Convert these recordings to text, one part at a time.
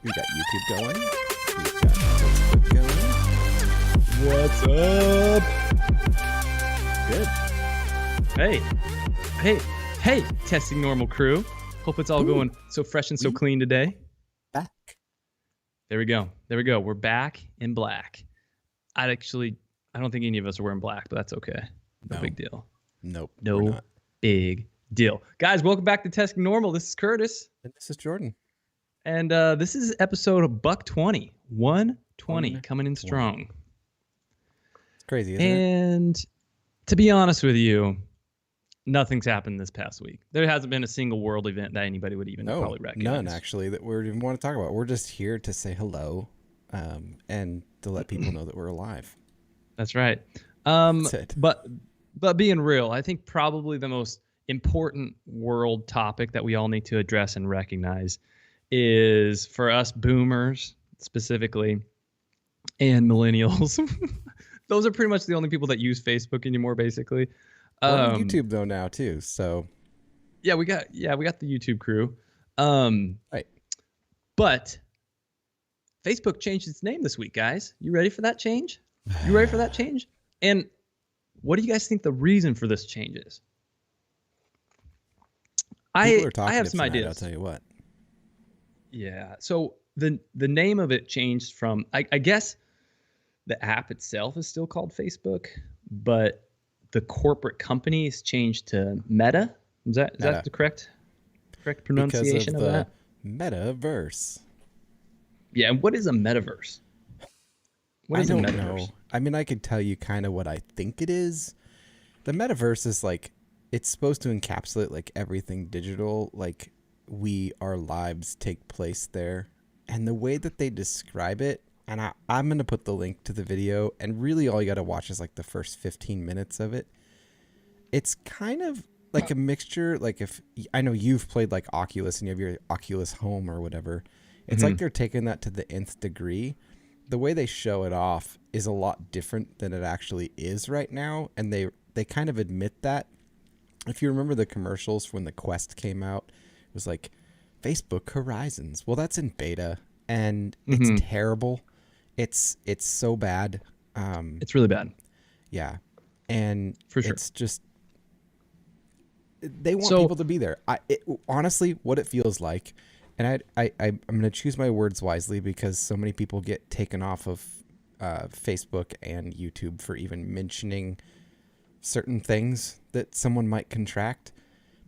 We got YouTube going. We've got Facebook going. What's up? Good. Hey, testing normal crew. Hope it's all going so fresh and so clean today. Back. There we go. We're back in black. I don't think any of us are wearing black, but that's okay. No big deal. Nope. No big deal. Guys, welcome back to Testing Normal. This is Curtis. And this is Jordan. And this is episode 120. 120 coming in strong. Crazy, isn't it? And to be honest with you, nothing's happened this past week. There hasn't been a single world event that anybody would even No, probably recognize. none actually that we even want to talk about. We're just here to say hello, and to let people know that we're alive. That's right. That's it. But being real, I think probably the most important world topic that we all need to address and recognize is for us boomers specifically and millennials. Those are pretty much the only people that use Facebook anymore, basically. We're on YouTube though now too, so yeah, we got the YouTube crew. Right. But Facebook changed its name this week, guys. You ready for that change? You ready for that change? And what do you guys think the reason for this change is? I have some ideas. I'll tell you what. Yeah. So the name of it changed from I guess the app itself is still called Facebook, but the corporate company is changed to Meta. Is that the correct pronunciation because of that? Metaverse. Yeah. And what is a metaverse? What is I don't a metaverse? know. I mean, I could tell you kind of what I think it is. The metaverse is like, it's supposed to encapsulate like everything digital, like our lives take place there. And the way that they describe it, and I'm going to put the link to the video, and really all you got to watch is like the first 15 minutes of it. It's kind of like a mixture. Like if I know you've played like Oculus and you have your Oculus Home or whatever, it's like they're taking that to the nth degree. The way they show it off is a lot different than it actually is right now. And they kind of admit that. If you remember the commercials when the Quest came out, it was like Facebook Horizons. Well, that's in beta and it's terrible. It's so bad. It's really bad. Yeah. And for sure. It's just, they want people to be there. Honestly, what it feels like, and I'm going to choose my words wisely because so many people get taken off of Facebook and YouTube for even mentioning certain things that someone might contract.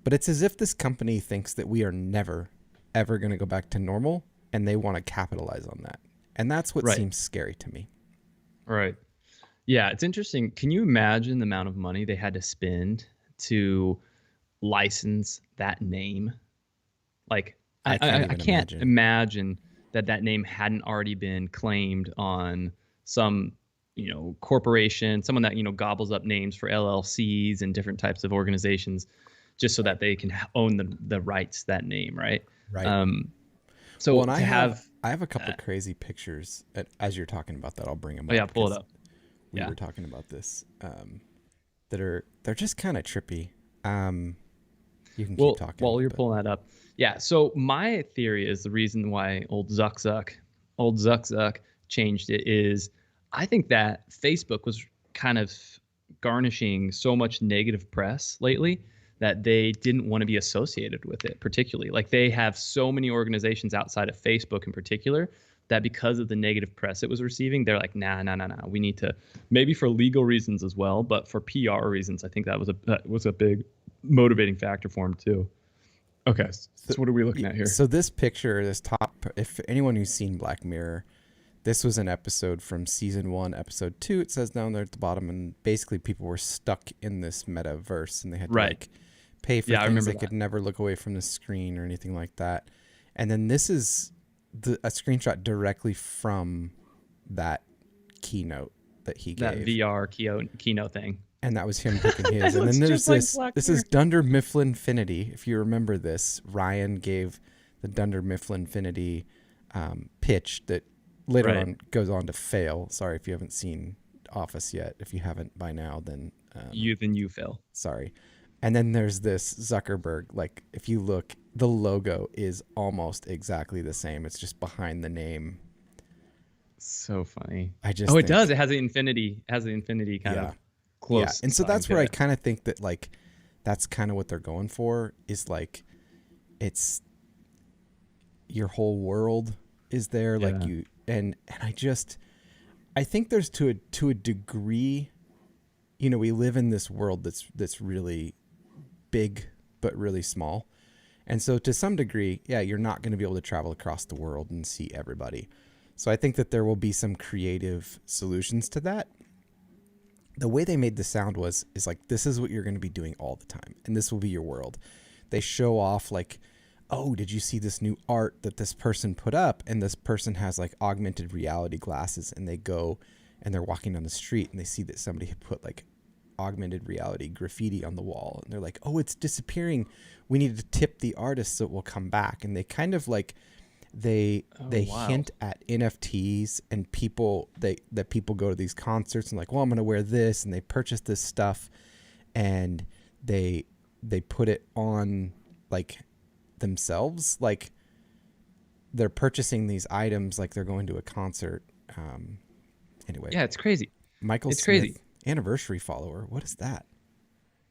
But it's as if this company thinks that we are never, ever going to go back to normal, and they want to capitalize on that. And that's what seems scary to me. Right. Yeah, it's interesting. Can you imagine the amount of money they had to spend to license that name? Like, I can't imagine that name hadn't already been claimed on some, corporation, someone that, gobbles up names for LLCs and different types of organizations just so that they can own the rights to that name, right? Right. So I have a couple of crazy pictures as you're talking about that. I'll bring them up. Oh yeah, pull it up. We were talking about this, they're just kind of trippy. You can keep talking. While you're pulling that up. Yeah. So my theory is the reason why old Zuck changed it is I think that Facebook was kind of garnishing so much negative press lately that they didn't want to be associated with it particularly. Like they have so many organizations outside of Facebook in particular that because of the negative press it was receiving, they're like, nah. We need to, maybe for legal reasons as well, but for PR reasons, I think that was a big motivating factor for them too. Okay, so what are we looking at here? So this picture, this top, if anyone who's seen Black Mirror, this was an episode from season 1, episode 2. It says down there at the bottom, and basically people were stuck in this metaverse, and they had to like pay for things. They could never look away from the screen or anything like that. And then this is a screenshot directly from that keynote that he gave. That VR keynote thing. And that was him picking his. And then there's this is Dunder Mifflin-finity. If you remember this, Ryan gave the Dunder Mifflin-finity pitch that later on goes on to fail. Sorry if you haven't seen Office yet. If you haven't by now, then you fail. Sorry. And then there's this Zuckerberg. Like if you look, the logo is almost exactly the same. It's just behind the name. So funny. It does. It has the infinity. Kind of close. Yeah, and so that's where I kind of think that like that's kind of what they're going for is like it's your whole world is there like you and I think there's to a degree, we live in this world that's really big but really small. And so to some degree, you're not going to be able to travel across the world and see everybody. So I think that there will be some creative solutions to that. the way they made the sound was is like, this is what you're going to be doing all the time, and this will be your world. They show off like, oh, did you see this new art that this person put up? And this person has like augmented reality glasses, and they go and they're walking down the street and they see that somebody had put like augmented reality graffiti on the wall, and they're like, oh, it's disappearing. We need to tip the artist so it will come back. And they kind of like, they wow. hint at NFTs and people that people go to these concerts and like, well, I'm going to wear this, and they purchase this stuff and they put it on like themselves, like they're purchasing these items like they're going to a concert. Anyway, Yeah, it's crazy. Michael It's Smith crazy. anniversary follower. What is that?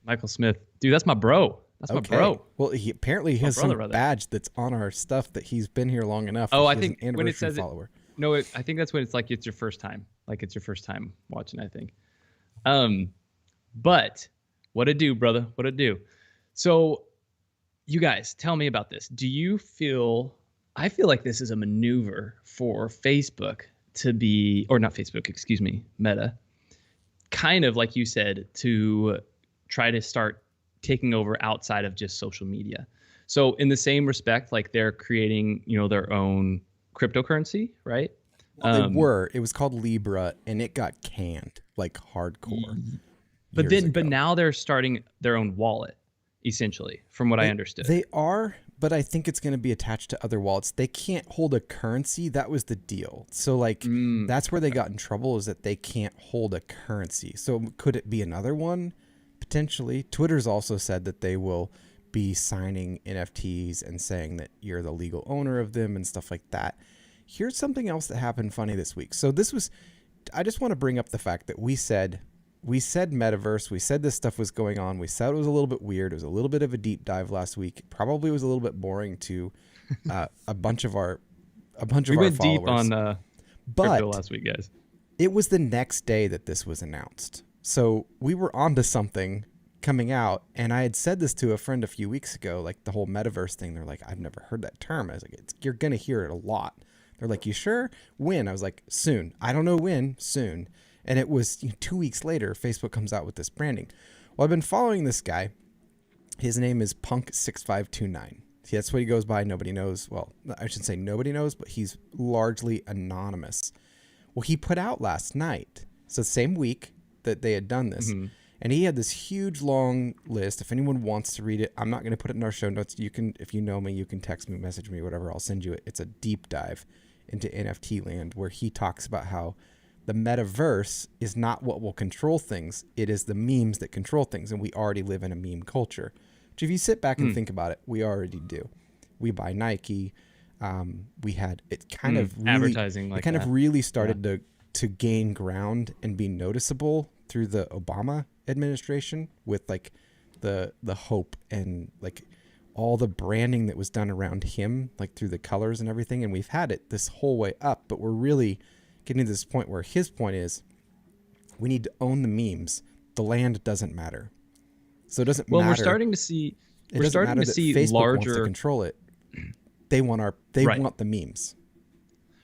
Michael Smith, dude, that's my bro. That's my Okay. bro. Well, he apparently My has brother, some brother. badge that's on our stuff that he's been here long enough. Oh, That I he has think an when it anniversary says it, follower. no, I think that's when it's like it's your first time. Like it's your first time watching, I think. Um, but what to do, brother? What to do? So, you guys, tell me about this. Do you feel? I feel like this is a maneuver for Facebook to be, or not Facebook, excuse me, Meta, kind of like you said, to try to start taking over outside of just social media. So in the same respect, like they're creating, their own cryptocurrency, right? Well, they were. It was called Libra, and it got canned like hardcore years But ago. now they're starting their own wallet, essentially, from what I understood. They are, but I think it's going to be attached to other wallets. They can't hold a currency. That was the deal. So like that's where they got in trouble, is that they can't hold a currency. So could it be another one? Potentially. Twitter's also said that they will be signing NFTs and saying that you're the legal owner of them and stuff like that. Here's something else that happened funny this week. So I just want to bring up the fact that we said Metaverse. We said this stuff was going on. We said it was a little bit weird. It was a little bit of a deep dive last week. It probably was a little bit boring to a bunch of our We our went followers. deep on But crypto last week, guys. it was the next day that this was announced. So we were onto something coming out, and I had said this to a friend a few weeks ago, like the whole Metaverse thing. They're like, I've never heard that term. I was like, you're going to hear it a lot. They're like, you sure? When? I was like, soon. I don't know when, soon. And it was 2 weeks later, Facebook comes out with this branding. Well, I've been following this guy. His name is Punk6529. See, that's what he goes by. Nobody knows. Well, I should say nobody knows, but he's largely anonymous. Well, he put out last night, so same week that they had done this, and he had this huge long list. If anyone wants to read it, I'm not going to put it in our show notes. You can, if you know me, you can text me, message me, whatever. I'll send you it. It's a deep dive into NFT land where he talks about how the metaverse is not what will control things. It is the memes that control things, and we already live in a meme culture. Which, if you sit back and think about it, we already do. We buy Nike. We had it kind of really, advertising like it kind that. of really started to gain ground and be noticeable through the Obama administration, with like the hope and like all the branding that was done around him, like through the colors and everything. And we've had it this whole way up, but we're really getting to this point where his point is we need to own the memes. The land doesn't matter. So it doesn't matter. We're starting to see It doesn't matter that Facebook wants to control it. They want want the memes.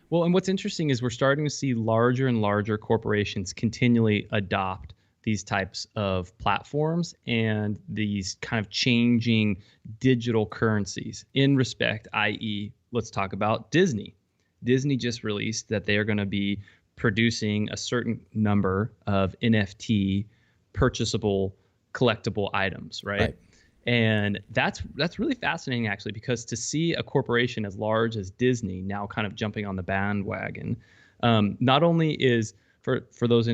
Well, and what's interesting is we're starting to see larger and larger corporations continually adopt these types of platforms and these kind of changing digital currencies in respect, i.e., let's talk about Disney. Disney just released that they are going to be producing a certain number of NFT purchasable collectible items, right? And that's really fascinating, actually, because to see a corporation as large as Disney now kind of jumping on the bandwagon, not only is for those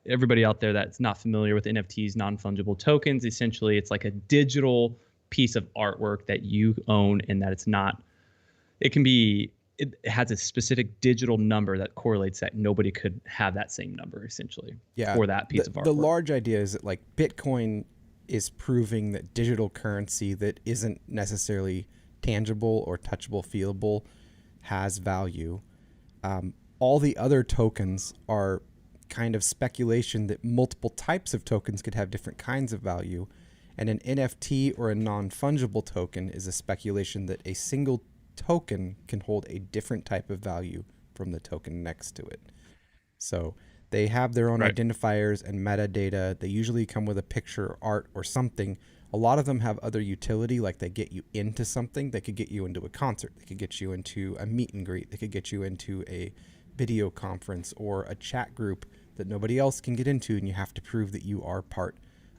everybody out there that's not familiar with NFTs, non-fungible tokens, essentially it's like a digital piece of artwork that you own, and that it has a specific digital number that correlates that nobody could have that same number essentially for that piece of artwork. The large idea is that like Bitcoin is proving that digital currency that isn't necessarily tangible or touchable, feelable, has value. All the other tokens are kind of speculation that multiple types of tokens could have different kinds of value. And an NFT or a non-fungible token is a speculation that a single token can hold a different type of value from the token next to it. So They have their own Right. identifiers and metadata. They usually come with a picture, art, or something. A lot of them have other utility, like they get you into something. They could get you into a concert. They could get you into a meet and greet. They could get you into a video conference or a chat group that nobody else can get into, and you have to prove that you are part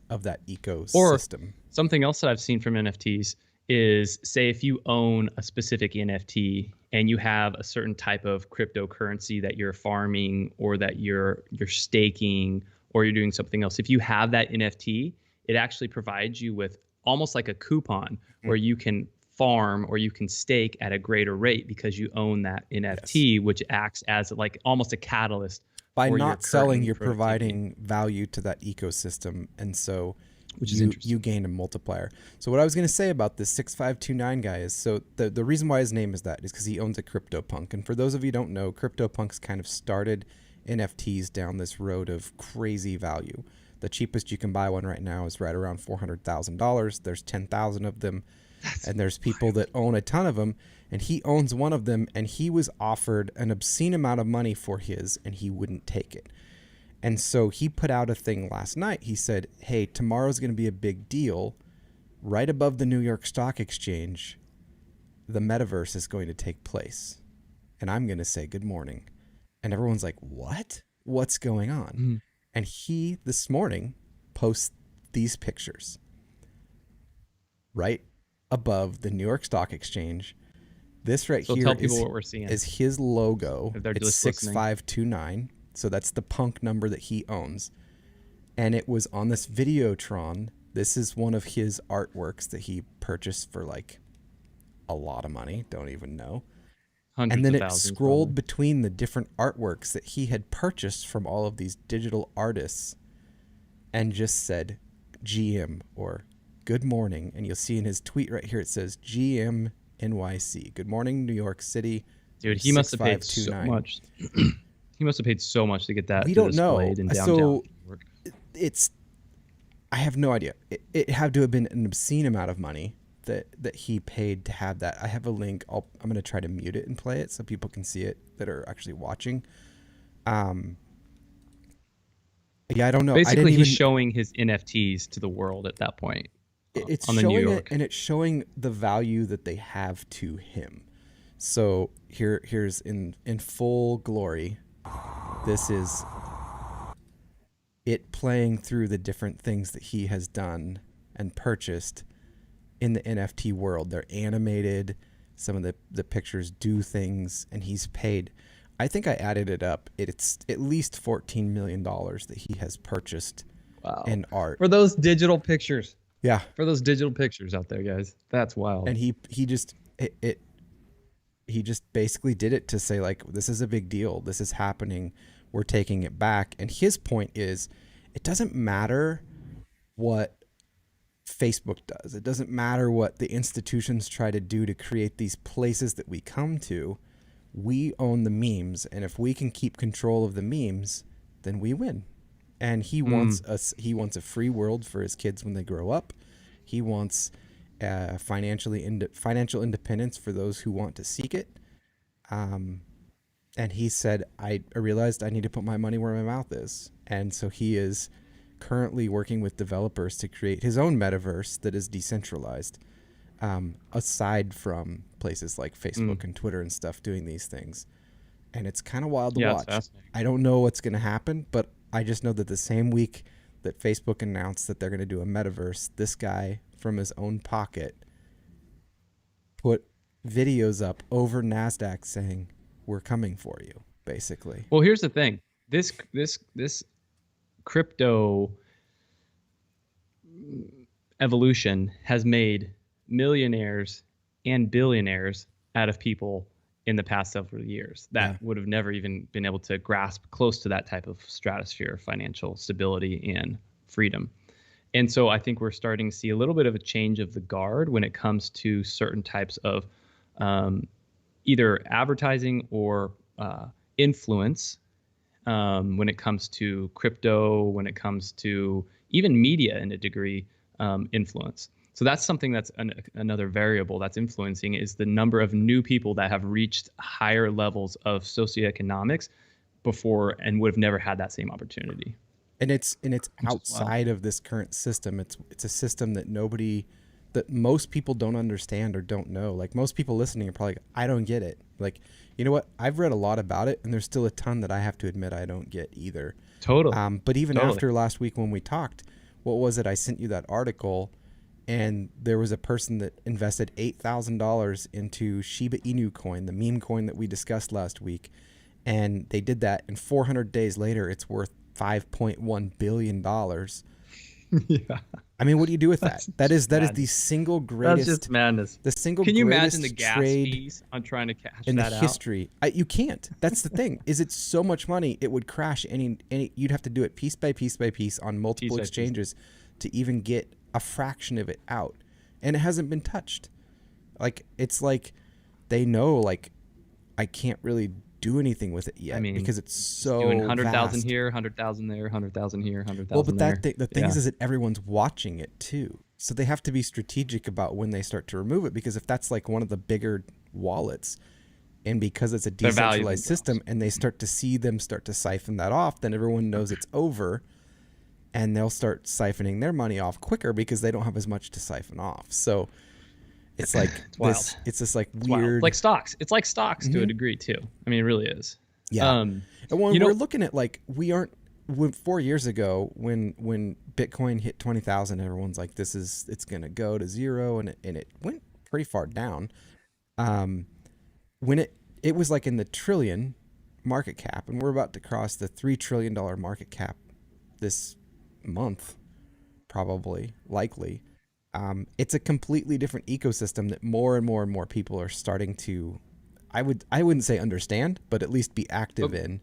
of that Or ecosystem. something else that I've seen from NFTs is, say if you own a specific NFT and you have a certain type of cryptocurrency that you're farming or that you're staking or you're doing something else. If you have that NFT, it actually provides you with almost like a coupon where you can farm or you can stake at a greater rate because you own that Yes. NFT, which acts as like almost a catalyst By for your not selling, current you're productivity, providing value to that ecosystem, and so which is you interesting. gain a multiplier. So what I was going to say about this 6529 guy is, so the reason why his name is that is because he owns a CryptoPunk. And for those of you who don't know, CryptoPunks kind of started NFTs down this road of crazy value. The cheapest you can buy one right now is right around $400,000. There's 10,000 of them, That's and there's people that own a ton of them, and he owns one of them, and he was offered an obscene amount of money for his, and he wouldn't take it. And so he put out a thing last night. He said, hey, tomorrow's going to be a big deal. Right above the New York Stock Exchange, the metaverse is going to take place. And I'm going to say good morning. And everyone's like, what? What's going on? Mhm. And he, this morning, posts these pictures right above the New York Stock Exchange. This right So here tell people what we're seeing is his logo. if they're It's just listening. 6529. So that's the punk number that he owns. And it was on this Videotron. This is one of his artworks that he purchased for like a lot of money. Don't even know. And Hundreds then of it thousands, scrolled probably. between the different artworks that he had purchased from all of these digital artists and just said GM or good morning. And you'll see in his tweet right here, it says GM NYC. Good morning, New York City. Dude, he must have paid so 6529. much. He must have paid so much to get that We don't know. displayed in downtown So New York. it's, I have no idea. It had to have been an obscene amount of money that he paid to have that. I have a link. I'm going to try to mute it and play it so people can see it that are actually watching. Um, yeah, I don't know. I didn't Basically, he's even. showing his NFTs to the world at that point It's on the New showing it, York. and it's showing the value that they have to him. So here's in full glory. This is it playing through the different things that he has done and purchased in the NFT world. They're animated. Some of the pictures do things, and he's paid. I think I added it up. It's at least $14 million that he has purchased Wow. in art. For those digital pictures. Yeah, For those digital pictures out there, guys. That's wild. and he just he just basically did it to say like, this is a big deal. This is happening. We're taking it back. And his point is, it doesn't matter what Facebook does. It doesn't matter what the institutions try to do to create these places that we come to. We own the memes, and if we can keep control of the memes, then we win. And he wants a free world for his kids when they grow up. He wants financial independence for those who want to seek it. And he said, I realized I need to put my money where my mouth is. And so he is currently working with developers to create his own metaverse that is decentralized, aside from places like Facebook and Twitter and stuff doing these things. And it's kind of wild to Yeah, it's watch. fascinating. I don't know what's going to happen, but I just know that the same week that Facebook announced that they're going to do a metaverse, this guy from his own pocket put videos up over NASDAQ saying, we're coming for you, basically. Well, here's the thing. This crypto evolution has made millionaires and billionaires out of people in the past several years that would have never even been able to grasp close to that type of stratosphere of financial stability and freedom. And so I think we're starting to see a little bit of a change of the guard when it comes to certain types of either advertising or influence, when it comes to crypto, when it comes to even media in a degree, influence. So that's something that's another variable that's influencing is the number of new people that have reached higher levels of socioeconomics before and would have never had that same opportunity. And it's Which is wild. outside of this current system. It's a system that most people don't understand or don't know. Like most people listening are probably like, I don't get it. Like, you know what? I've read a lot about it, and there's still a ton that I have to admit I don't get either. Totally. But even Totally. after last week when we talked, what was it? I sent you that article, and there was a person that invested $8,000 into Shiba Inu coin, the meme coin that we discussed last week, and they did that, and 400 days later, it's worth $5.1 billion. Yeah. I mean, what do you do with that? That is madness. the single That's greatest, just madness. the single Can you greatest imagine the gas trade fees on trying to cash in the that out? history. You can't. That's the thing. Is it's so much money, it would crash any. You'd have to do it piece by piece by piece on multiple Piece by piece. exchanges to even get a fraction of it out, and it hasn't been touched. Like it's like they know like I can't really do anything with it yet because it's so doing 100,000 vast. here, 100,000 there, 100,000 here, 100,000 Well, but there. the thing is that everyone's watching it too. So they have to be strategic about when they start to remove it, because if that's like one of the bigger wallets, and because it's a Their value decentralized drops. system, and they start to see them start to siphon that off, then everyone knows it's over, and they'll start siphoning their money off quicker because they don't have as much to siphon off. So it's like wild. it's this like It's wild. weird, Like stocks. It's like stocks to a degree too. I mean, it really is. yeah. And when you know- we're looking at like when 4 years ago when Bitcoin hit 20,000, everyone's like, it's gonna go to zero, and it went pretty far down. When it was like in the trillion market cap, and we're about to cross the $3 trillion market cap this month, probably, likely. It's a completely different ecosystem that more and more and more people are starting to, I wouldn't say understand, but at least be active in,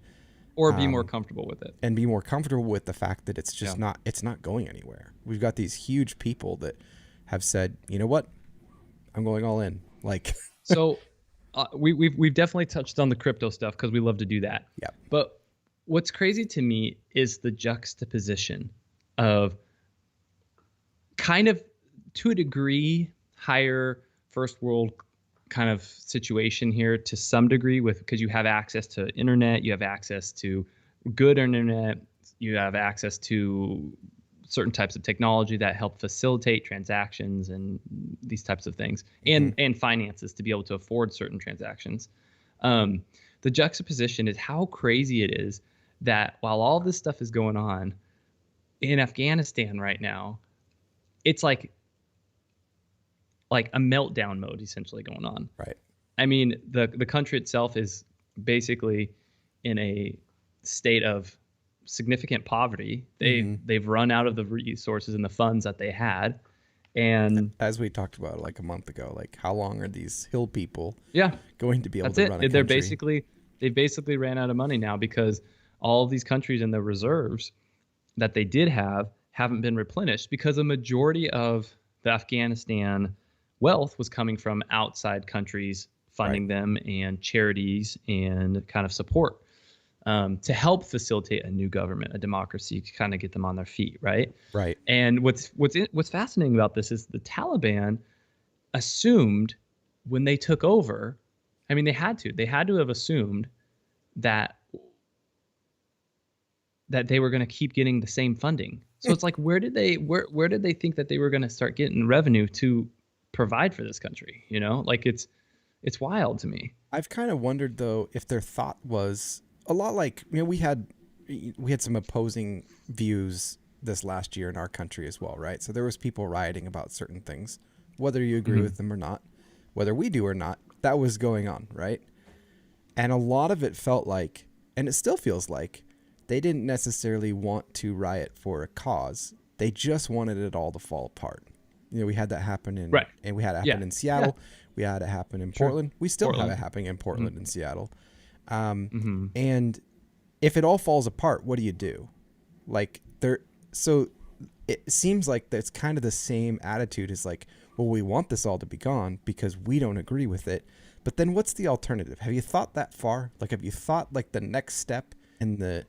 or be more comfortable with it. and be more comfortable with the fact that it's just it's not going anywhere. We've got these huge people that have said, you know what, I'm going all in. Like, So we've definitely touched on the crypto stuff because we love to do that. yeah, But what's crazy to me is the juxtaposition of kind of, to a degree, higher first world kind of situation here to some degree, because you have access to internet, you have access to good internet, you have access to certain types of technology that help facilitate transactions and these types of things, and finances to be able to afford certain transactions. The juxtaposition is how crazy it is that while all this stuff is going on in Afghanistan right now, it's like a meltdown mode essentially going on. right. I mean, the country itself is basically in a state of significant poverty. They've run out of the resources and the funds that they had, and As we talked about like a month ago, like how long are these hill people yeah, going to be able that's to it. run a They're country? they basically ran out of money now because all of these countries and the reserves that they did have haven't been replenished because a majority of the Afghanistan wealth was coming from outside countries funding them, and charities and kind of support to help facilitate a new government, a democracy, to kind of get them on their feet, right? Right. And what's fascinating about this is the Taliban assumed when they took over, I mean, they had to have assumed that they were going to keep getting the same funding. So it's like, where did they think that they were going to start getting revenue to provide for this country? You know, like it's wild to me. I've kind of wondered though if their thought was a lot like, you know, we had some opposing views this last year in our country as well, right? So there was people rioting about certain things, whether you agree with them or not, whether we do or not, that was going on, right? And a lot of it felt like, and it still feels like, they didn't necessarily want to riot for a cause. They just wanted it all to fall apart. You know, we had that happen and we had it happen in Seattle. We had it happen in Portland. We still have it happening in Portland and Seattle. And if it all falls apart, what do you do? Like so it seems like that's kind of the same attitude as like, well, we want this all to be gone because we don't agree with it. But then what's the alternative? Have you thought that far? Like, have you thought like the next step in the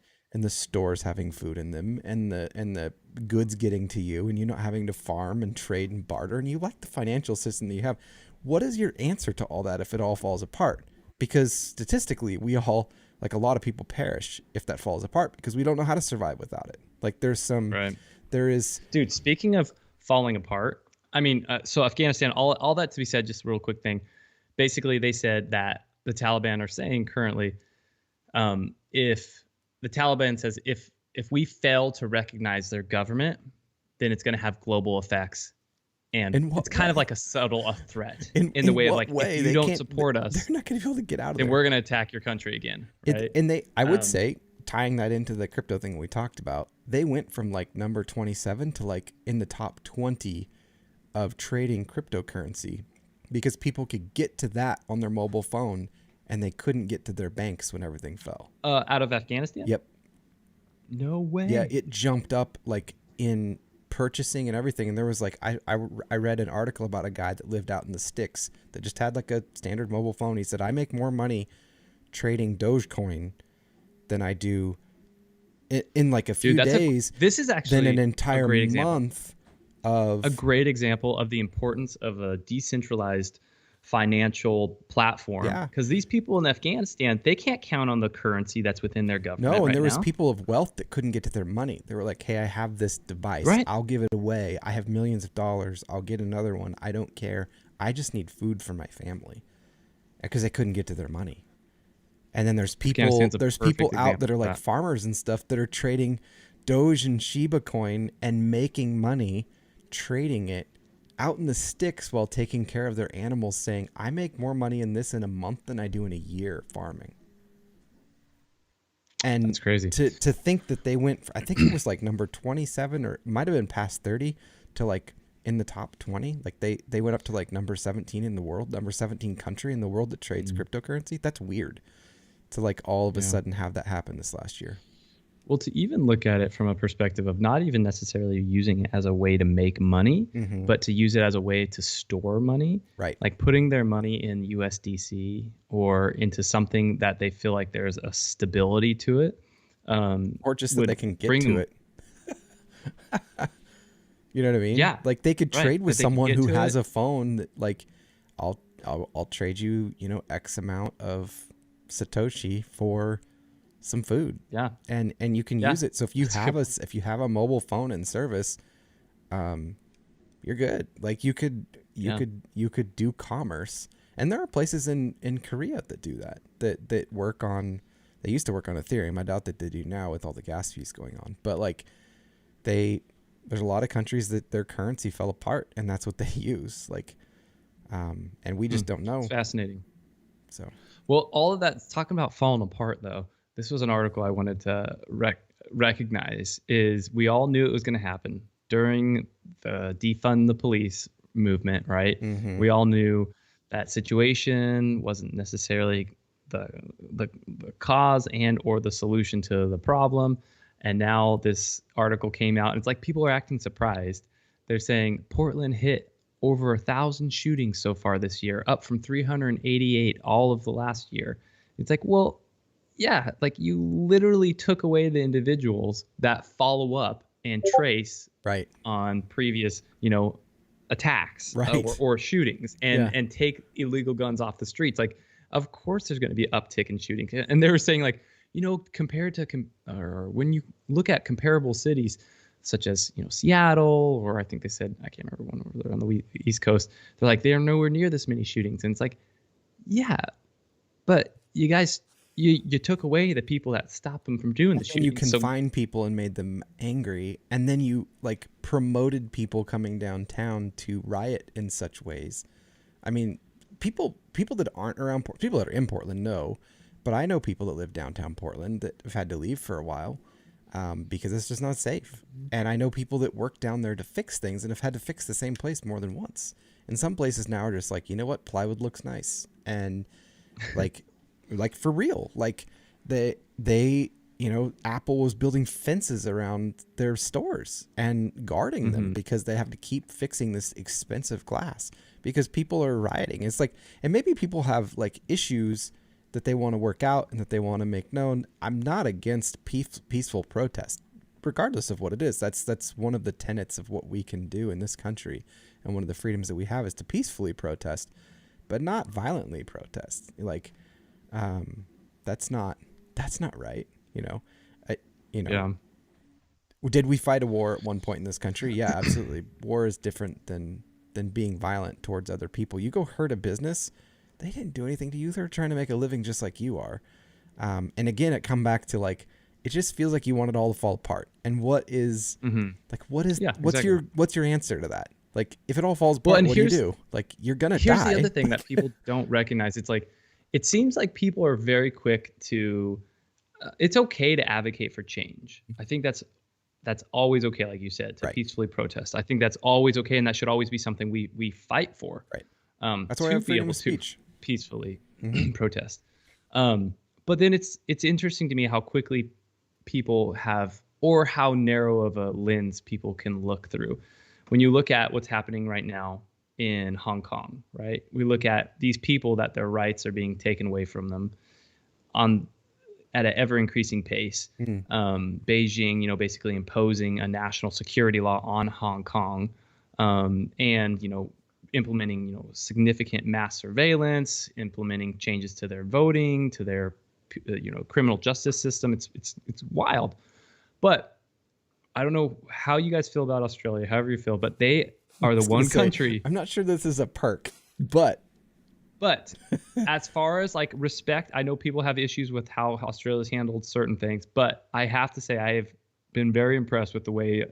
stores having food in them, and the goods getting to you, and you not having to farm and trade and barter, and you like the financial system that you have? What is your answer to all that if it all falls apart? Because statistically, we all, like a lot of people perish if that falls apart because we don't know how to survive without it. Like Right. there is. Dude, speaking of falling apart, I mean, so Afghanistan, all that to be said, just a real quick thing. Basically, they said that the Taliban are saying currently, if the Taliban says if we fail to recognize their government, then it's going to have global effects. And it's kind of like a subtle threat in the way of like, way? if you don't support us, they're not going to be able to get out of then there. we're going to attack your country again. Right? I would say, tying that into the crypto thing we talked about, they went from like number 27 to like in the top 20 of trading cryptocurrency because people could get to that on their mobile phone and they couldn't get to their banks when everything fell. Out of Afghanistan? Yep. No way. Yeah, it jumped up like in purchasing and everything. And there was like, I read an article about a guy that lived out in the sticks that just had like a standard mobile phone. He said, I make more money trading Dogecoin than I do in like a few days. This is actually than an entire month of a great example of the importance of a decentralized financial platform. Yeah. Because these people in Afghanistan, they can't count on the currency that's within their government. No, and right there was now. people of wealth that couldn't get to their money. They were like, hey, I have this device. Right. I'll give it away. I have millions of dollars. I'll get another one. I don't care. I just need food for my family because they couldn't get to their money. And then there's people out that are like farmers and stuff that are trading Doge and Shiba coin and making money trading it out in the sticks while taking care of their animals, saying, I make more money in this in a month than I do in a year farming. And that's crazy. To think that they went, I think it was like number 27 or might have been past 30 to like in the top 20. Like they went up to like number 17 in the world, number 17 country in the world that trades cryptocurrency. That's weird to like all of a sudden have that happen this last year. Well, to even look at it from a perspective of not even necessarily using it as a way to make money, but to use it as a way to store money, right? Like putting their money in USDC or into something that they feel like there's a stability to it. Or just that they can get to it. You know what I mean? Yeah. Like they could trade with someone who has a phone that like, I'll trade you, X amount of Satoshi for some food. Yeah. And you can use it. So if you have a mobile phone and service, you're good. Like you could do commerce. And there are places in Korea that do that work on, they used to work on Ethereum. I doubt that they do now with all the gas fees going on, but like there's a lot of countries that their currency fell apart and that's what they use. Like, and we just don't know. It's fascinating. So, well, all of that talking about falling apart though, this was an article I wanted to recognize is we all knew it was going to happen during the defund the police movement, right? Mm-hmm. We all knew that situation wasn't necessarily the cause and or the solution to the problem. And now this article came out and it's like people are acting surprised. They're saying Portland hit over 1,000 shootings so far this year, up from 388 all of the last year. It's like, well, yeah, like you literally took away the individuals that follow up and trace on previous, attacks or shootings and take illegal guns off the streets. Like, of course, there's going to be an uptick in shootings. And they were saying like, compared to or when you look at comparable cities such as Seattle, or I think they said, I can't remember one over there on the East Coast, they're like they are nowhere near this many shootings. And it's like, yeah, but you guys. You took away the people that stopped them from doing the shooting. You confined people and made them angry, and then you like promoted people coming downtown to riot in such ways. I mean, people that aren't around people that are in Portland know, but I know people that live downtown Portland that have had to leave for a while because it's just not safe. And I know people that work down there to fix things and have had to fix the same place more than once. And some places now are just like, you know what, plywood looks nice, and like. Like for real, like they Apple was building fences around their stores and guarding them because they have to keep fixing this expensive glass because people are rioting. It's like, and maybe people have like issues that they want to work out and that they want to make known. I'm not against peaceful protest, regardless of what it is. That's one of the tenets of what we can do in this country, and one of the freedoms that we have is to peacefully protest, but not violently protest. Like. That's not that's not right. You know, I, you know, Yeah. did we fight a war at one point in this country? Yeah, absolutely. War is different than being violent towards other people. You go hurt a business, they didn't do anything to you. They're trying to make a living just like you are. And again, it come back to like, it just feels like you want it all to fall apart. And what is like, Yeah, what's exactly. your answer to that? Like, if it all falls Well, apart, and what do you do? Like, you're gonna here's the die. other thing that people don't recognize. It's like, it seems like people are very quick to, it's okay to advocate for change. I think that's always okay, like you said, to Right. peacefully protest. I think that's always okay, and that should always be something we fight for. Right. That's why I To have be freedom able of to speech. peacefully protest. But then it's interesting to me how quickly people have, or how narrow of a lens people can look through. When you look at what's happening right now in Hong Kong, right? We look at these people that their rights are being taken away from them on at an ever increasing pace. Beijing, basically imposing a national security law on Hong Kong, and implementing significant mass surveillance, implementing changes to their voting, to their criminal justice system. It's wild, but I don't know how you guys feel about Australia. However you feel, but they I are the was gonna one say, country. I'm not sure this is a perk, but But as far as like respect, I know people have issues with how Australia's handled certain things, but I have to say I have been very impressed with the way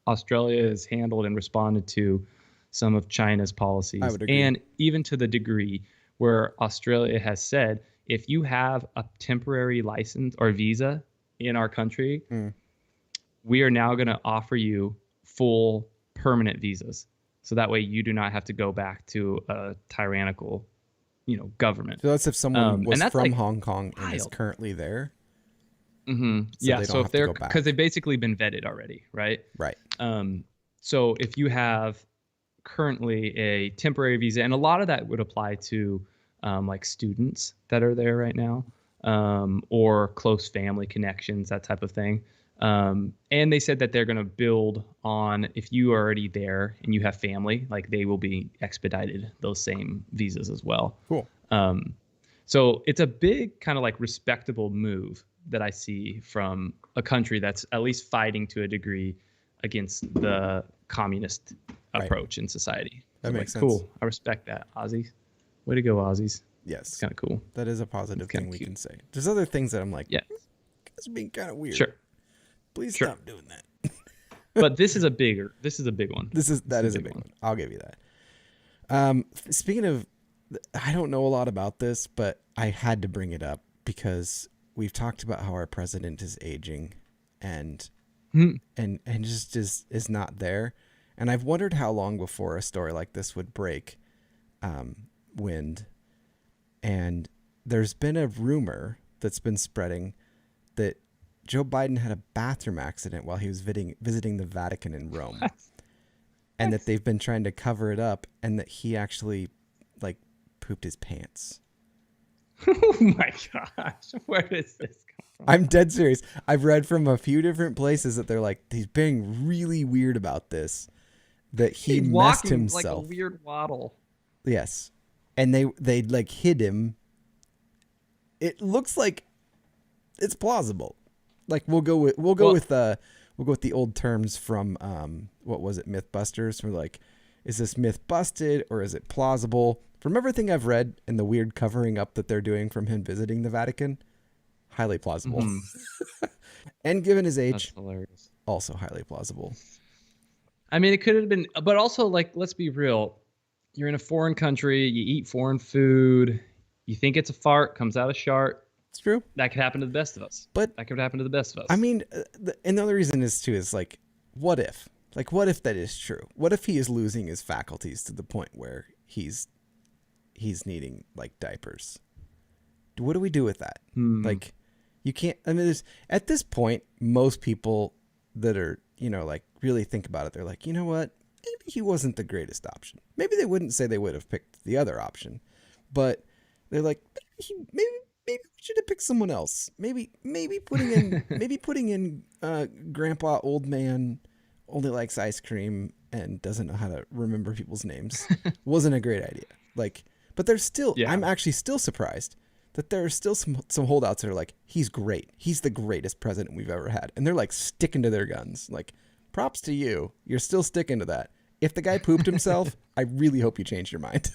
Australia has handled and responded to some of China's I policies, would agree. and even to the degree where Australia has said, if you have a temporary license or visa in our country, we are now going to offer you full permanent visas. So that way you do not have to go back to a tyrannical, government. So that's if someone And was that's from like Hong Kong and is wild. currently there, so Yeah. they don't So if have to they're, go because back. they've basically been vetted already, right? Right. So if you have currently a temporary visa, and a lot of that would apply to like students that are there right now, or close family connections, that type of thing. And they said that they're going to build on, if you are already there and you have family, like they will be expedited those same visas as well. Cool. So it's a big kind of like respectable move that I see from a country that's at least fighting to a degree against the communist Right. approach in society. That So makes sense. Cool. I respect that, Aussies. Way to go, Aussies. Yes. It's kind of cool. That is a positive kinda thing we cute. can say. There's other things that I'm like, Yeah. it's being kind of weird. Sure. Please Sure. stop doing that. But this is a big one. That is a big one. I'll give you that. Speaking of, I don't know a lot about this, but I had to bring it up because we've talked about how our president is aging and just is not there. And I've wondered how long before a story like this would break wind. And there's been a rumor that's been spreading that Joe Biden had a bathroom accident while he was visiting the Vatican in Rome. And that they've been trying to cover it up, and that he actually like pooped his pants. Oh my gosh. Where does this come from? I'm dead serious. I've read from a few different places that they're like, he's being really weird about this, that he He's messed walking himself. like a weird waddle. Yes. And they like hid him. It looks like it's plausible. Like we'll go with the old terms from what was it, Mythbusters? We're like, is this myth busted or is it plausible? From everything I've read and the weird covering up that they're doing from him visiting the Vatican, highly plausible. And given his age, That's hilarious. also highly plausible. I mean, it could have been, but also, like, let's be real. You're in a foreign country, you eat foreign food, you think it's a fart, comes out a shart. It's true. That could happen to the best of us. But that could happen to the best of us. I mean, and the other reason is too is like, what if? Like, what if that is true? What if he is losing his faculties to the point where he's needing like diapers? What do we do with that? Like, you can't. I mean, at this point, most people that are like really think about it, they're like, you know what? Maybe he wasn't the greatest option. Maybe they wouldn't say they would have picked the other option, but they're like, maybe we should have picked someone else. Maybe putting in grandpa old man only likes ice cream and doesn't know how to remember people's names wasn't a great idea. Like, but there's still, I'm actually still surprised that there are still some holdouts that are like, he's great. He's the greatest president we've ever had. And they're like sticking to their guns. Like, props to you. You're still sticking to that. If the guy pooped himself, I really hope you changed your mind.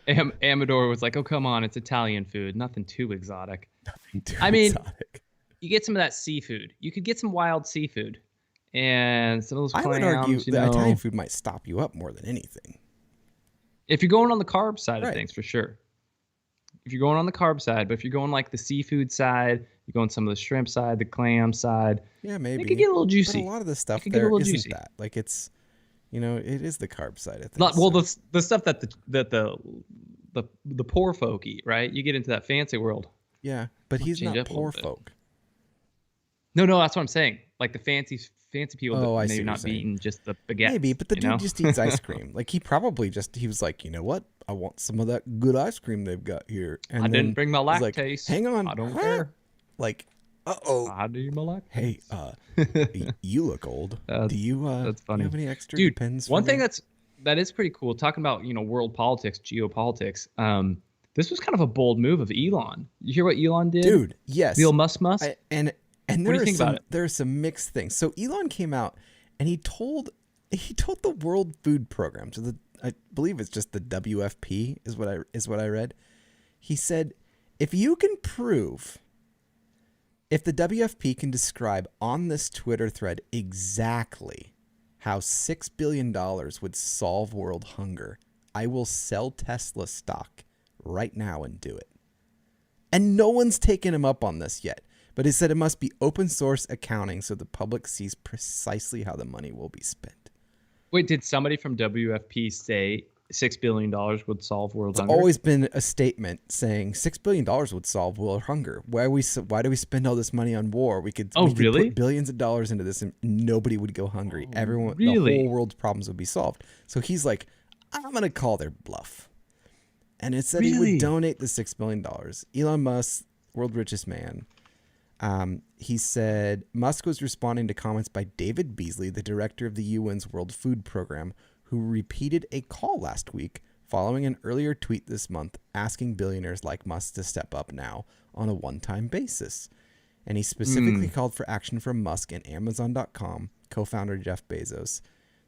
Amador was like, "Oh, come on, it's Italian food, nothing too exotic." Nothing too I mean, exotic. you get some of that seafood. You could get some wild seafood, and some of those I clams. would argue you that know, Italian food might stop you up more than anything. if you're going on the carb side of Right. things, for sure. If you're going on the carb side, but if you're going like the seafood side, you're going some of the shrimp side, the clam side, Yeah, maybe. it could get a little But juicy. a lot of the It stuff could get a there little isn't juicy. that. Like, it's, it is the carb side of Not, things. well, so- the stuff that the poor folk eat, right? You get into that fancy world. Yeah, but he's change not up a little poor bit. folk. No, that's what I'm saying. Like the fancy people Oh, I that see maybe what not you're be saying. eating just the baguettes. Maybe, but the you dude know? just eats ice cream. Like, he was like, you know what? I want some of that good ice cream they've got here. And I then didn't bring my he's like, lactase. hang on. I don't huh? care. Like, uh-oh. I do my lactase. Hey, you look old. Do you that's do funny. you have any extra Dude, pens for one thing me? that is pretty cool, talking about, world politics, geopolitics. This was kind of a bold move of Elon. You hear what Elon did? Dude, yes. Elon Musk. And What do there you are think about it? there are some mixed things. So Elon came out and he told the World Food Program, so I believe it's just the WFP is what I read. He said, if the WFP can describe on this Twitter thread exactly how $6 billion would solve world hunger, I will sell Tesla stock right now and do it. And no one's taken him up on this yet. But he said it must be open source accounting so the public sees precisely how the money will be spent. Wait, did somebody from WFP say $6 billion would solve world It's hunger? always been a statement saying $6 billion would solve world hunger. Why do we spend all this money on war? We could really? put billions of dollars into this and nobody would go hungry. The really? whole world's problems would be solved. So he's like, I'm going to call their bluff. And it said he Really? would donate the $6 billion. Elon Musk, world richest man. He said Musk was responding to comments by David Beasley, the director of the UN's World Food Program, who repeated a call last week following an earlier tweet this month asking billionaires like Musk to step up now on a one-time basis. And he specifically called for action from Musk and Amazon.com co-founder Jeff Bezos,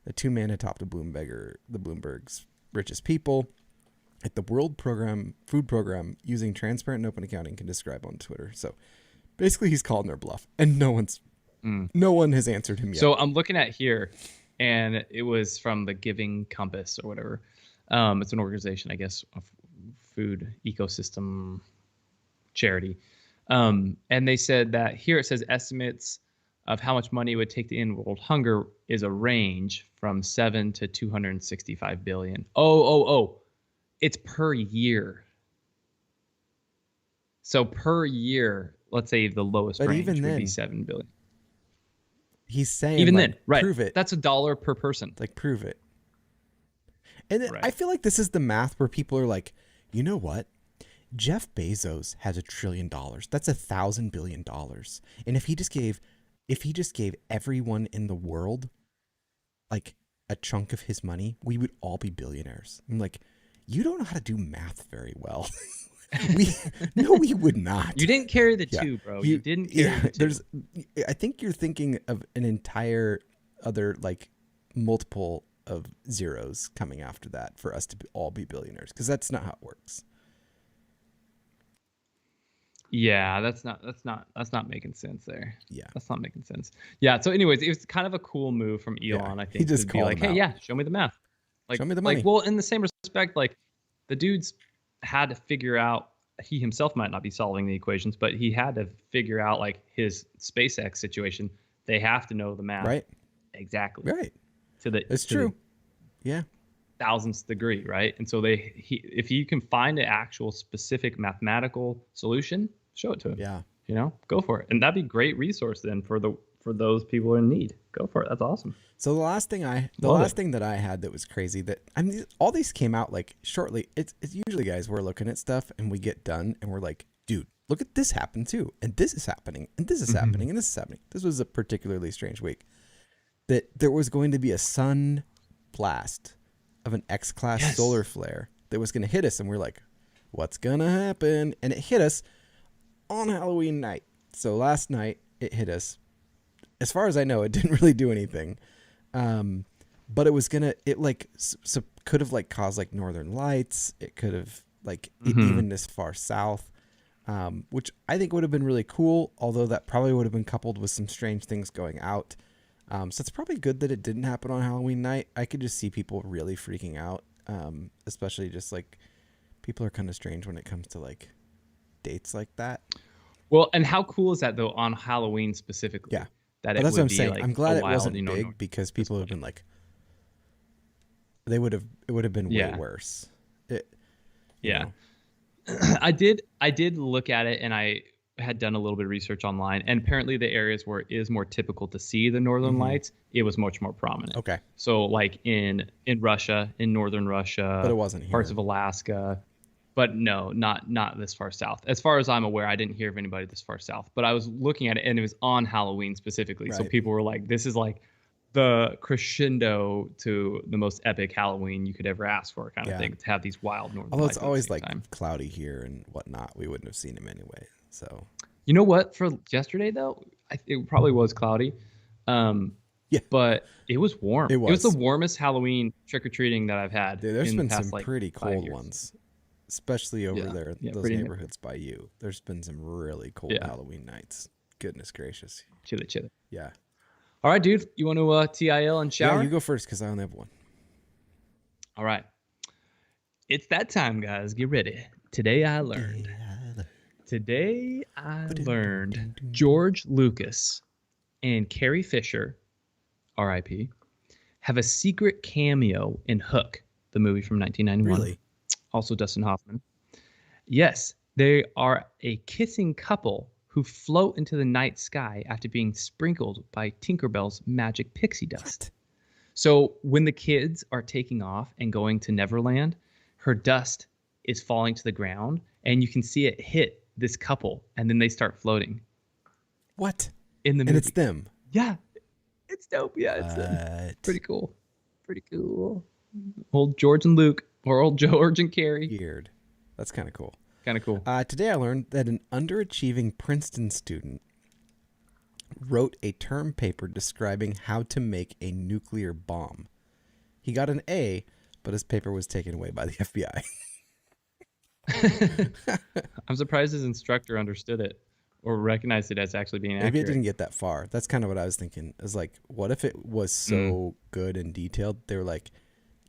the two men atop the Bloomberg's richest people. At the World Food Program, using transparent and open accounting can describe on Twitter. So basically, he's calling their bluff, and no one has answered him yet. So I'm looking at here, and it was from the Giving Compass or whatever. It's an organization, I guess, of food ecosystem charity. And they said that here it says estimates of how much money it would take to end world hunger is a range from 7 to 265 billion. Oh. It's per year. So per year, let's say the lowest But range even would then, be 7 billion. He's saying, Even like, then, right? prove it. That's $1 per person. Like, prove it. And Right. I feel like this is the math where people are like, you know what? Jeff Bezos has $1 trillion. That's $1,000 billion. And if he just gave everyone in the world like a chunk of his money, we would all be billionaires. I'm like, you don't know how to do math very well. we would not. You didn't carry the two, bro. You didn't carry the two. I think you're thinking of an entire other like multiple of zeros coming after that for us to all be billionaires, because that's not how it works. Yeah, that's not making sense there. Yeah. That's not making sense. Yeah. So, anyways, it was kind of a cool move from Elon. I think he just to be called like, him hey, out. yeah, show me the math. Like, Show me the money. Like, well, in the same respect, like the dude's had to figure out. He himself might not be solving the equations, but he had to figure out like his SpaceX situation. They have to know the math, Right. Exactly. Right. To the It's to true. the Yeah. thousandth degree, right? And so if you can find an actual specific mathematical solution, show it to him. Yeah. Go for it. And that'd be great resource then for those people in need. Go for it. That's awesome. So the last thing that I had that was crazy, that all these came out like shortly. It's usually, guys, we're looking at stuff and we get done and we're like, dude, look at this happen too, and this is happening, and this is happening, and this is happening. This was a particularly strange week. That there was going to be a sun blast of an X-class solar flare that was going to hit us, and we're like, what's gonna happen? And it hit us on Halloween night. So last night it hit us. As far as I know, it didn't really do anything. Um, but it was gonna it like so could have like caused like northern lights. It could have like Mm-hmm. even this far south, which I think would have been really cool. Although that probably would have been coupled with some strange things going out. So it's probably good that it didn't happen on Halloween night. I could just see people really freaking out, especially just like people are kind of strange when it comes to like dates like that. Well, and how cool is that though on Halloween Yeah, specifically that but it that's what would I'm be saying. like I'm a glad it wild, wasn't big because people have display. been like, they would have it would have been way Yeah. worse. It, you Yeah. know, I did look at it and I had done a little bit of research online and apparently the areas where it is more typical to see the northern hmm lights, it was much more prominent. okay, So like in Russia, in northern but it Russia, wasn't parts here. of Alaska, but no, not this far south. As far as I'm aware, I didn't hear of anybody this far south. But I was looking at it, and it was on Halloween specifically. So Right. people were like, "This is like the crescendo to the most epic Halloween you could ever ask for," kind of Yeah. thing. To have these wild northern Although it's lights at the always same like time. cloudy here and whatnot, we wouldn't have seen him anyway. So You know what? For yesterday though, it probably was cloudy, um, yeah, but it was warm. it It was the was. warmest Halloween trick or treating that I've had Dude, there's in the been past some like pretty 5 cold years. ones, especially over Yeah, there, yeah, those pretty neighborhoods by you. There's been some really cold yeah, Halloween nights. Goodness gracious. chilly, chilly. Yeah. All right, dude. You want to TIL and Yeah, you shower? go first because I only have one. All right. It's that time, guys. Get ready. Today I learned. Today I learned. Today I learned Ba-dum-dum-dum-dum-dum. George Lucas and Carrie Fisher, RIP, have a secret cameo in Hook, the movie from 1991. Really? Also Dustin Hoffman. Yes, they are a kissing couple who float into the night sky after being sprinkled by Tinkerbell's magic pixie dust. What? So when the kids are taking off and going to Neverland, her dust is falling to the ground and you can see it hit this couple and then they start floating What? in the And it's movie. them. Yeah, it's dope. Yeah, it's What? pretty cool. Pretty cool. Old George and Luke or old George and Carrie. Weird. That's kind of cool. Kind of cool. Today I learned that an underachieving Princeton student wrote a term paper describing how to make a nuclear bomb. He got an A, but his paper was taken away by the FBI. I'm surprised his instructor understood it or recognized it as actually being Maybe it accurate. didn't get that far. That's kind of what I was thinking. Is like, what if it was Mm. so good and detailed? They were like,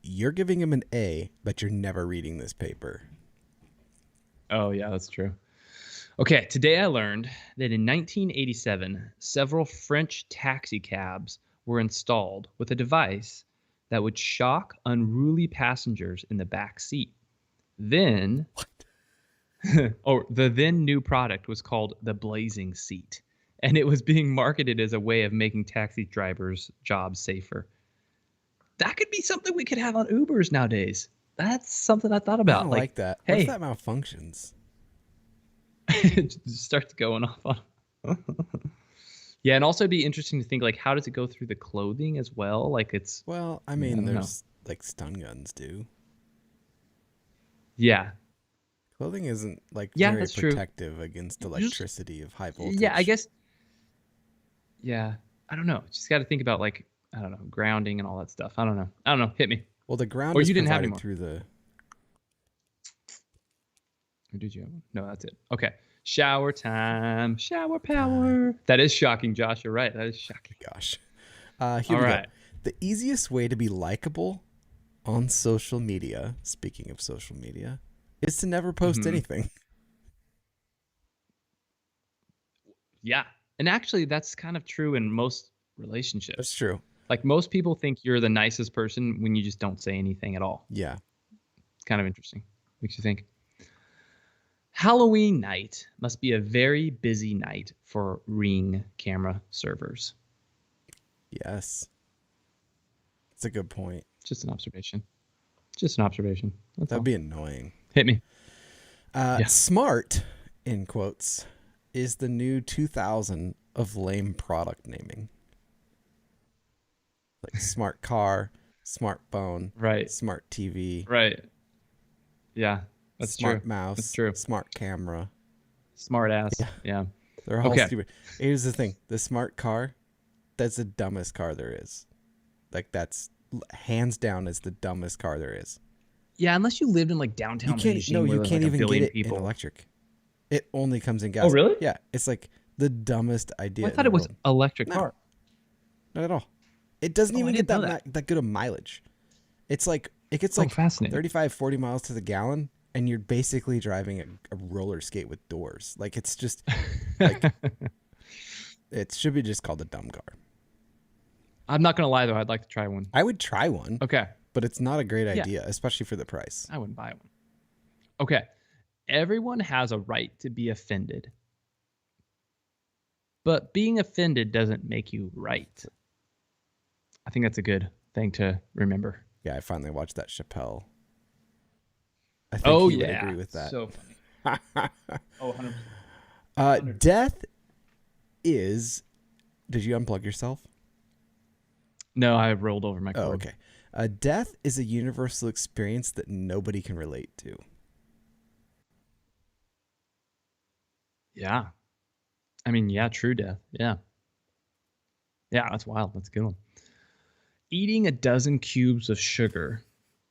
you're giving him an A, but you're never reading this paper. Oh, yeah, that's true. Okay, today I learned that in 1987, several French taxi cabs were installed with a device that would shock unruly passengers in the back seat. Then, or the then new product was called the Blazing Seat, and it was being marketed as a way of making taxi drivers' jobs safer. That could be something we could have on Ubers nowadays. That's something I thought I about. don't Like, like that. What if hey, that malfunctions? it starts going off on. Yeah, and also it'd be interesting to think like how does it go through the clothing as well? Like it's Well, I I mean, don't know. there's like stun guns do. Yeah. Clothing isn't like Yeah, very that's true. protective against Just electricity of high yeah, I voltage. guess yeah. I don't know. Just got to think about like I don't know, grounding and all that stuff. I don't know. I don't know. Hit me. Well, the ground Or is you didn't have any provided more. through the. Or did you have one? No, that's it. Okay. Shower time. Shower power. That is shocking, Josh. You're right. That is shocking. Gosh. Here All we go. right. The easiest way to be likable on social media, speaking of social media, is to never post Hmm. anything. Yeah. And actually that's kind of true in most That's relationships. true. Like most people think you're the nicest person when you just don't say anything at all. Yeah. It's kind of interesting. Makes you think. Halloween night must be a very busy night for Ring camera servers. Yes. That's a good point. Just an observation. Just an observation. That's That'd all. be annoying. Hit me. Yeah. Smart, in quotes, is the new 2000 of lame product naming. Like smart car, smartphone, Right. smart TV. Right. Yeah. That's smart true. mouse, That's true. smart camera. Smart ass. Yeah. They're all Okay. stupid. Here's the thing: the smart car, that's the dumbest car there is. Like that's hands down is the dumbest car there is. Yeah, unless you lived in like downtown Beijing where You there's can't like a even get billion it people. in electric. It only comes in gas. Oh, really? Yeah, it's like the dumbest idea I in thought the it was world. electric No, car. not at all. It doesn't Oh, I even didn't get know that good of mileage. It's like it gets Oh, like fascinating. 35, 40 miles to the gallon, and you're basically driving a roller skate with doors. Like it's just like it should be just called a dumb car. I'm not gonna lie though, I'd like to try one. I would try one, Okay. but it's not a great Yeah. idea, especially for the price. I wouldn't buy one. Okay. Everyone has a right to be offended. But being offended doesn't make you right. I think that's a good thing to remember. Yeah, I finally watched that Chappelle. I think Oh, he would yeah. agree with that. So funny. Oh, 100%. Death is. Did you unplug yourself? No, I rolled over my cord. Oh, okay. Death is a universal experience that nobody can relate to. Yeah. I mean, yeah, true death. Yeah. Yeah, that's wild. That's a good one. Eating a dozen cubes of sugar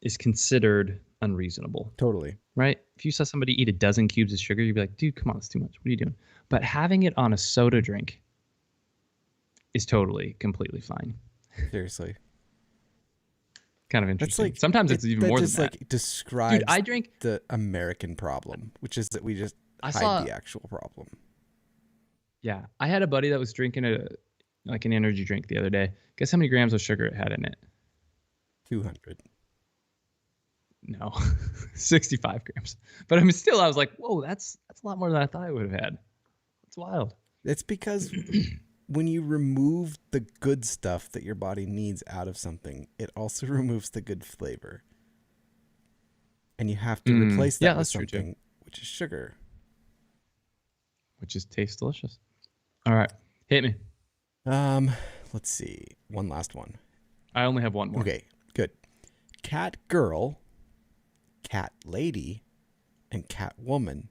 is considered unreasonable, Totally. right? If you saw somebody eat a dozen cubes of sugar, you'd be like, dude, come on, that's too much. What are you doing? But having it on a soda drink is totally, completely fine. Seriously. Kind of interesting. Sometimes it's even more than that. Like describes Dude, I drink the American problem, which is that we just hide the actual problem. Yeah, I had a buddy that was drinking an energy drink the other day. Guess how many grams of sugar it had in it? 200. No, 65 grams. But I mean, still, I was like, whoa, that's a lot more than I thought I would have had. It's wild. It's because when you remove the good stuff that your body needs out of something, it also removes the good flavor. And you have to replace that with something, which is sugar. Which tastes delicious. All right, hit me. Let's see. One last one. I only have one more. Okay, good. Cat girl, cat lady, and cat woman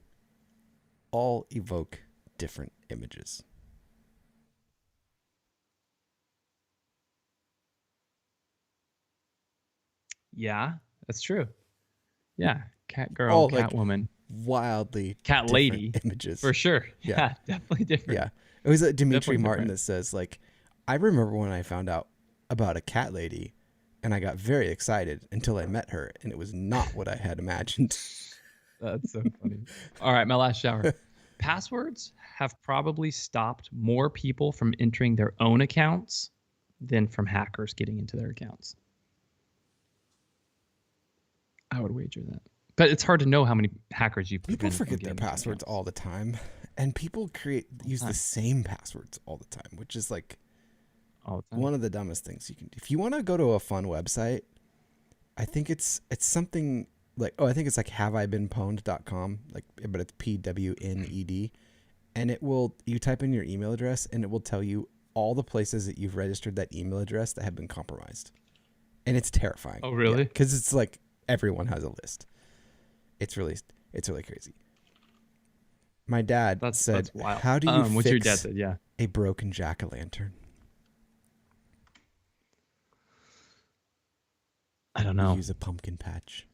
all evoke different images. Yeah, that's true. Yeah, cat girl, all, cat like, woman, wildly cat lady images for sure. Yeah, definitely different. Yeah, it was Dimitri Definitely Martin different. that says, like, I remember when I found out about a cat lady, and I got very excited until I met her, and it was not what I had imagined. That's so funny. All right, my last shower. Passwords have probably stopped more people from entering their own accounts than from hackers getting into their accounts. I would wager that. But it's hard to know how many hackers you People forget their passwords all the time, and people use the same passwords all the time, which is like one of the dumbest things you can do. If you want to go to a fun website, I think it's something like, I think it's like haveibeenpwned.com, like, but it's PWNED, and you type in your email address and it will tell you all the places that you've registered that email address that have been compromised. And it's terrifying. Oh, really? Because it's like everyone has a list. It's really crazy. My dad said, that's wild. how do you what your dad fix said, yeah. a broken jack-o'-lantern? I don't know. Use a pumpkin patch.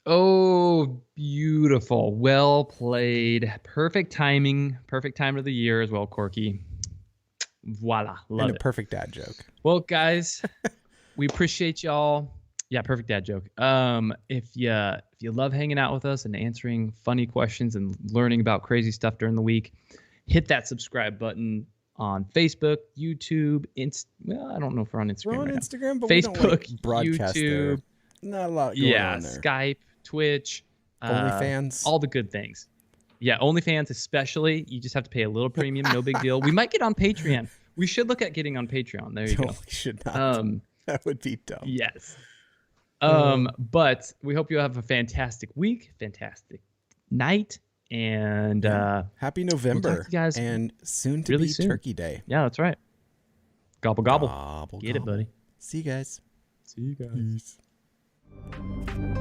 Oh, beautiful. Well played. Perfect timing. Perfect time of the year as well, Corky. Voila. Love And it. a perfect dad joke. Well, guys, we appreciate y'all. Yeah, perfect dad joke. If you love hanging out with us and answering funny questions and learning about crazy stuff during the week, hit that subscribe button on Facebook, YouTube, I don't know if we're on Instagram. We're on right Instagram, but Facebook, we don't like broadcast YouTube, there. Not a lot going on there. Skype, Twitch, OnlyFans, all the good things. Yeah, OnlyFans especially. You just have to pay a little premium, no big deal. We might get on Patreon. We should look at getting on Patreon. There you go. We should not. That would be dumb. Yes. But we hope you have a fantastic week, fantastic night, and happy November, we'll talk to you guys and soon to be Turkey Day. Yeah, that's right. Gobble gobble. Gobble, Get it, buddy. See you guys. See you guys. Peace.